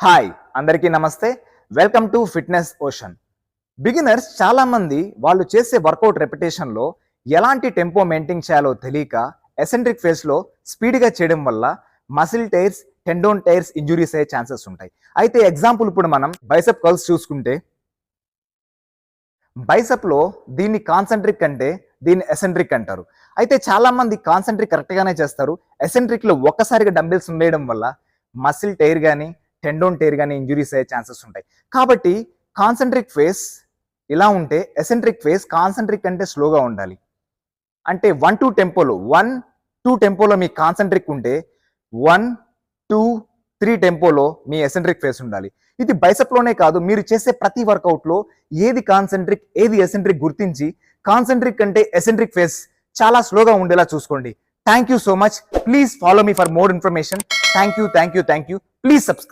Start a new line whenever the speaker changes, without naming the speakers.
Hi అందరికీ నమస్తే. Welcome to fitness ocean. Beginners చాలా మంది వాళ్ళు చేసే వర్కౌట్ రెపిటేషన్లో ఎలాంటి టెంపో మెయింటైన్ చేయాలో తెలియక ఎసెంట్రిక్ ఫేస్లో స్పీడ్గా చేయడం వల్ల మసిల్ టైర్స్, టెండోన్ టైర్స్ ఇంజురీస్ అయ్యే ఛాన్సెస్ ఉంటాయి. అయితే ఎగ్జాంపుల్ ఇప్పుడు మనం బైసెప్ కర్ల్స్ చూసుకుంటే, బైసెప్లో దీన్ని కాన్సెంట్రిక్ అంటే దీన్ని ఎసెంట్రిక్ అంటారు. అయితే చాలా మంది కాన్సెంట్రిక్ కరెక్ట్గానే చేస్తారు. ఎసెంట్రిక్లో ఒక్కసారిగా డంబెల్స్ ఉండేయడం వల్ల మసిల్ టైర్ కానీ టెండోన్ టైర్ కానీ ఇంజురీస్ అయ్యే ఛాన్సెస్ ఉంటాయి. కాబట్టి కాన్సెంట్రిక్ ఫేస్ ఇలా ఉంటే ఎసెంట్రిక్ ఫేస్ కాన్సెంట్రిక్ అంటే స్లోగా ఉండాలి. అంటే 1-2 టెంపోలో 1-2 టెంపోలో మీ కాన్సెంట్రిక్ ఉంటే 1-2-3 టెంపోలో మీ ఎసెంట్రిక్ ఫేస్ ఉండాలి. ఇది బైసెప్లోనే కాదు, మీరు చేసే ప్రతి వర్కౌట్లో ఏది కాన్సెంట్రిక్ ఏది ఎసెంట్రిక్ గుర్తించి కాన్సెంట్రిక్ అంటే ఎసెంట్రిక్ ఫేస్ చాలా స్లోగా ఉండేలా చూసుకోండి. Thank you so much. Please follow me for more information. Thank you. Please subscribe.